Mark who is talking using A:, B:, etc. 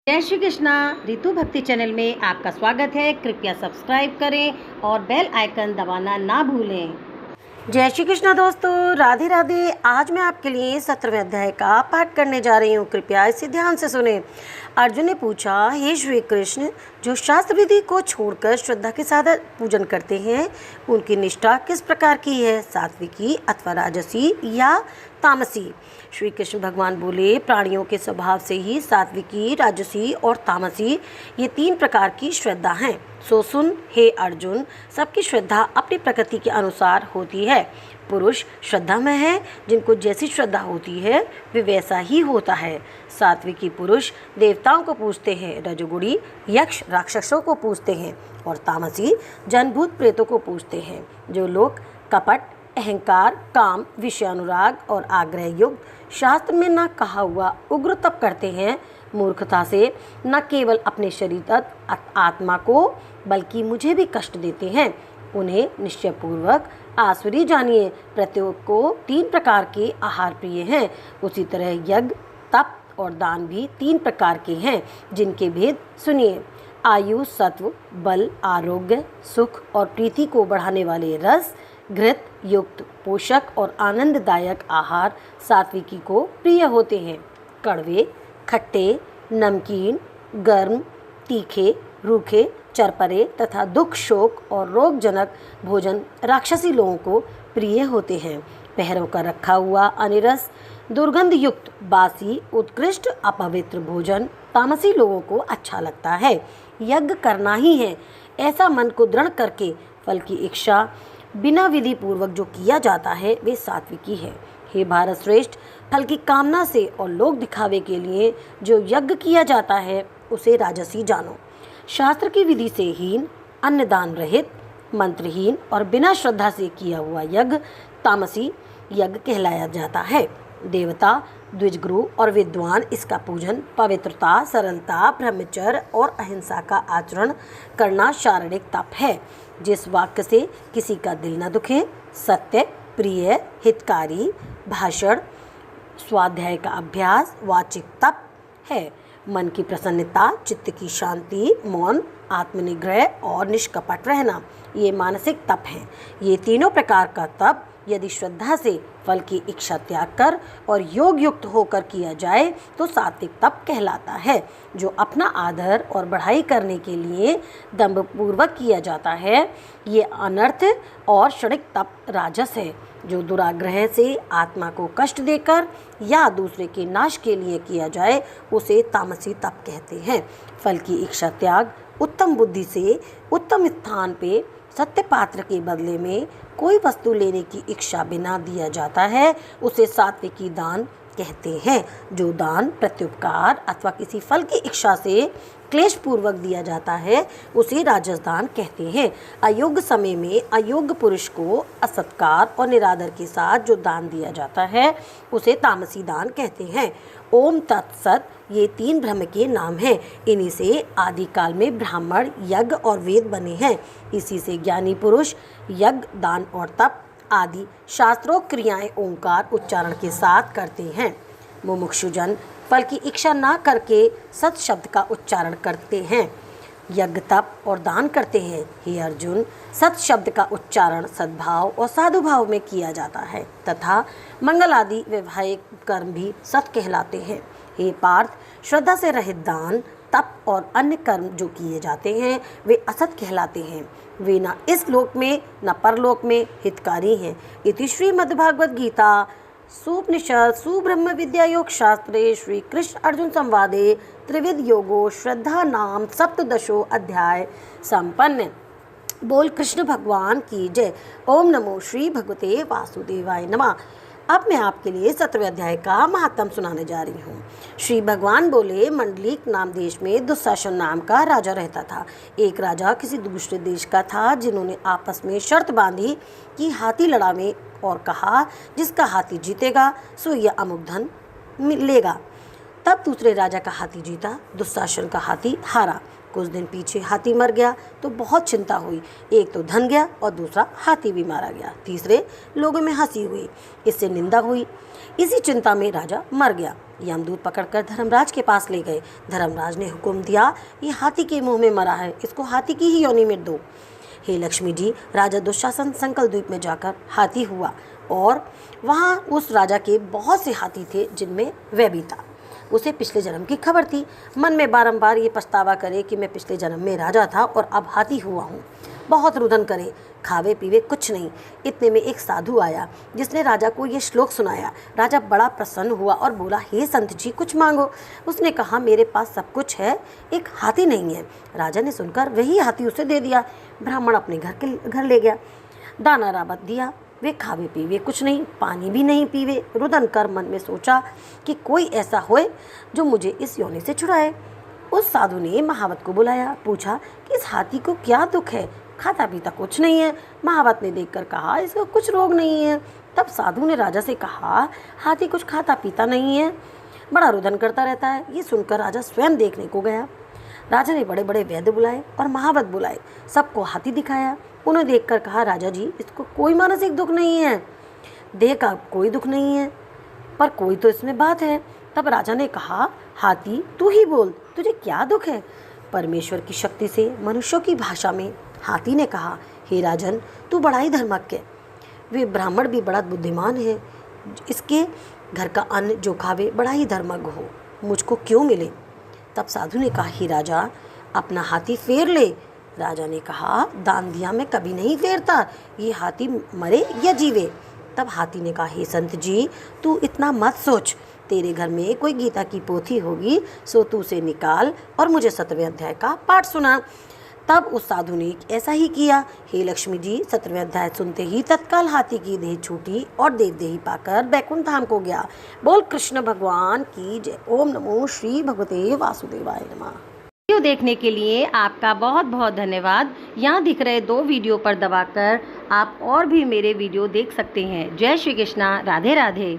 A: जय श्री कृष्णा। रितु भक्ति चैनल में आपका स्वागत है। कृपया सब्सक्राइब करें और बेल आइकन दबाना ना भूलें। जय श्री कृष्णा दोस्तों, राधे राधे। आज मैं आपके लिए 17वें अध्याय का पाठ करने जा रही हूँ। कृपया इसे ध्यान से सुने। अर्जुन ने पूछा, हे श्री कृष्ण, जो शास्त्र विधि को छोड़कर श्रद्धा के साथ पूजन करते हैं उनकी निष्ठा किस प्रकार की है, सात्विकी अथवा राजसी या तामसी? श्री कृष्ण भगवान बोले, प्राणियों के स्वभाव से ही सात्विकी, राजसी और तामसी ये 3 प्रकार की श्रद्धा हैं। सो सुन हे अर्जुन, सबकी श्रद्धा अपनी प्रकृति के अनुसार होती है। पुरुष श्रद्धामय है, जिनको जैसी श्रद्धा होती है वे वैसा ही होता है। सात्विकी पुरुष देवताओं को पूजते हैं, रजोगुणी यक्ष राक्षसों को पूजते हैं और तामसी जनभूत प्रेतों को पूजते हैं। जो लोग कपट, अहंकार, काम, विषयानुराग और आग्रह युक्त शास्त्र में न कहा हुआ उग्र तप करते हैं, मूर्खता से न केवल अपने शरीर आत्मा को बल्कि मुझे भी कष्ट देते हैं, उन्हें निश्चयपूर्वक आसुरी जानिए। प्रत्येक को 3 प्रकार के आहार प्रिय हैं। उसी तरह यज्ञ, तप और दान भी 3 प्रकार के हैं, जिनके भेद सुनिए। आयु, सत्व, बल, आरोग्य, सुख और प्रीति को बढ़ाने वाले रस, घृत युक्त पोषक और आनंददायक आहार सात्विकी को प्रिय होते हैं। कड़वे, खट्टे, नमकीन, गर्म, तीखे, रूखे, चरपरे तथा दुख, शोक और रोगजनक भोजन राक्षसी लोगों को प्रिय होते हैं। पैरों का रखा हुआ अनिरस, दुर्गंध युक्त, बासी, उत्कृष्ट अपवित्र भोजन तामसी लोगों को अच्छा लगता है। यज्ञ करना ही है, ऐसा मन को दृढ़ करके फल की इच्छा बिना विधि पूर्वक जो किया जाता है वे सात्विकी है। हे भारत श्रेष्ठ, फल की कामना से और लोक दिखावे के लिए जो यज्ञ किया जाता है उसे राजसी जानो। शास्त्र की विधि से हीन, अन्नदान रहित, मंत्रहीन और बिना श्रद्धा से किया हुआ यज्ञ तामसी यज्ञ कहलाया जाता है। देवता, द्विजगुरु और विद्वान इसका पूजन पवित्रता, सरलता, ब्रह्मचर्य और अहिंसा का आचरण करना शारीरिक तप है। जिस वाक्य से किसी का दिल न दुखे, सत्य, प्रिय, हितकारी भाषण, स्वाध्याय का अभ्यास वाचिक तप है। मन की प्रसन्नता, चित्त की शांति, मौन, आत्मनिग्रह और निष्कपट रहना ये मानसिक तप है। ये तीनों प्रकार का तप यदि श्रद्धा से फल की इच्छा त्याग कर और योग युक्त होकर किया जाए तो सात्विक तप कहलाता है। जो अपना आदर और बढ़ाई करने के लिए दंभपूर्वक किया जाता है ये अनर्थ और क्षणिक तप राजस है। जो दुराग्रह से आत्मा को कष्ट देकर या दूसरे के नाश के लिए किया जाए उसे तामसी तप कहते हैं। फल की इच्छा त्याग, उत्तम बुद्धि से उत्तम स्थान पे सत्य पात्र के बदले में कोई वस्तु लेने की इच्छा बिना दिया जाता है उसे सात्विकी दान कहते हैं। जो दान प्रत्युपकार अथवा किसी फल की इच्छा से क्लेश पूर्वक दिया जाता है उसे राजस दान कहते हैं। अयोग्य समय में अयोग्य पुरुष को असत्कार और निरादर के साथ जो दान दिया जाता है उसे तामसी दान कहते हैं। ओम तत्सत ये 3 ब्रह्म के नाम हैं। इन्हीं से आदिकाल में ब्राह्मण, यज्ञ और वेद बने हैं। इसी से ज्ञानी पुरुष यज्ञ, दान और तप आदि शास्त्रों क्रियाएं ओंकार उच्चारण के साथ करते हैं। मुमुक्षुजन फल की इच्छा ना करके सत शब्द का उच्चारण करते हैं, यज्ञ, तप और दान करते हैं। हे अर्जुन, सत शब्द का उच्चारण सद्भाव और साधुभाव में किया जाता है तथा मंगल आदि वैवाहिक कर्म भी सत कहलाते हैं। हे पार्थ, श्रद्धा से रहित दान, तप और अन्य कर्म जो किए जाते हैं वे असत कहलाते हैं। वे न इस लोक में न परलोक में हितकारी हैं। इति श्रीमद्भागवत गीता सुपनिषद सुब्रह्म विद्या योग शास्त्रे श्री कृष्ण अर्जुन संवादे त्रिविध योगो श्रद्धा नाम 17 अध्याय संपन्न। बोल कृष्ण भगवान की जय। ओम नमो श्री भगवते वासुदेवाय नमः। अब मैं आपके लिए 17वें अध्याय का महात्म सुनाने जा रही हूँ। श्री भगवान बोले, मंडलिक नाम देश में दुशासन नाम का राजा रहता था। एक राजा किसी दूसरे देश का था, जिन्होंने आपस में शर्त बांधी कि हाथी लड़ावे और कहा जिसका हाथी जीतेगा सो यह अमुक धन मिलेगा। तब दूसरे राजा का हाथी जीता, दुशासन का हाथी हारा। कुछ दिन पीछे हाथी मर गया तो बहुत चिंता हुई। एक तो धन गया और दूसरा हाथी भी मारा गया। तीसरे लोगों में हंसी हुई, इससे निंदा हुई। इसी चिंता में राजा मर गया। यमदूत पकड़कर धर्मराज के पास ले गए। धर्मराज ने हुक्म दिया, ये हाथी के मुंह में मरा है, इसको हाथी की ही योनि में दो। हे लक्ष्मी जी, राजा दुशासन संकल द्वीप में जाकर हाथी हुआ और वहाँ उस राजा के बहुत से हाथी थे जिनमें वह भी था। उसे पिछले जन्म की खबर थी। मन में बारंबार ये पछतावा करे कि मैं पिछले जन्म में राजा था और अब हाथी हुआ हूँ। बहुत रुदन करे, खावे पीवे कुछ नहीं। इतने में एक साधु आया जिसने राजा को ये श्लोक सुनाया। राजा बड़ा प्रसन्न हुआ और बोला, हे संत जी, कुछ मांगो। उसने कहा, मेरे पास सब कुछ है, एक हाथी नहीं है। राजा ने सुनकर वही हाथी उसे दे दिया। ब्राह्मण अपने घर ले गया, दाना रावत दिया। वे खावे पीवे कुछ नहीं, पानी भी नहीं पीवे। रुदन कर मन में सोचा कि कोई ऐसा होए जो मुझे इस योनि से छुड़ाए। उस साधु ने महावत को बुलाया, पूछा कि इस हाथी को क्या दुख है, खाता पीता कुछ नहीं है। महावत ने देखकर कहा, इसको कुछ रोग नहीं है। तब साधु ने राजा से कहा, हाथी कुछ खाता पीता नहीं है, बड़ा रुदन करता रहता है। ये सुनकर राजा स्वयं देखने को गया। राजा ने बड़े बड़े वैद्य बुलाए और महावत बुलाए, सबको हाथी दिखाया। उन्हें देखकर कहा, राजा जी, इसको कोई मानसिक दुख नहीं है, देह का कोई दुख नहीं है, पर कोई तो इसमें बात है। तब राजा ने कहा, हाथी तू ही बोल, तुझे क्या दुख है। परमेश्वर की शक्ति से मनुष्यों की भाषा में हाथी ने कहा, हे राजन, तू बड़ा ही धर्मज्ञ है। वे ब्राह्मण भी बड़ा बुद्धिमान है, इसके घर का अन्न जो खावे बड़ा ही धर्मज्ञ हो, मुझको क्यों मिले। तब साधु ने कहा, हे राजा, अपना हाथी फेर ले। राजा ने कहा, दान दिया मैं कभी नहीं फेरता, ये हाथी मरे या जीवे। तब हाथी ने कहा, हे संत जी, तू इतना मत सोच, तेरे घर में कोई गीता की पोथी होगी, सो तू उसे निकाल और मुझे 7वें अध्याय का पाठ सुना। तब उस साधु ने ऐसा ही किया। हे लक्ष्मी जी, 7वें अध्याय सुनते ही तत्काल हाथी की देह छूटी और देवदेही पाकर बैकुंठ धाम को गया। बोल कृष्ण भगवान की जय। ओम नमो श्री भगवते वासुदेवाय नमः। वीडियो देखने के लिए आपका बहुत बहुत धन्यवाद। यहाँ दिख रहे 2 वीडियो पर दबाकर आप और भी मेरे वीडियो देख सकते हैं। जय श्री कृष्णा, राधे राधे।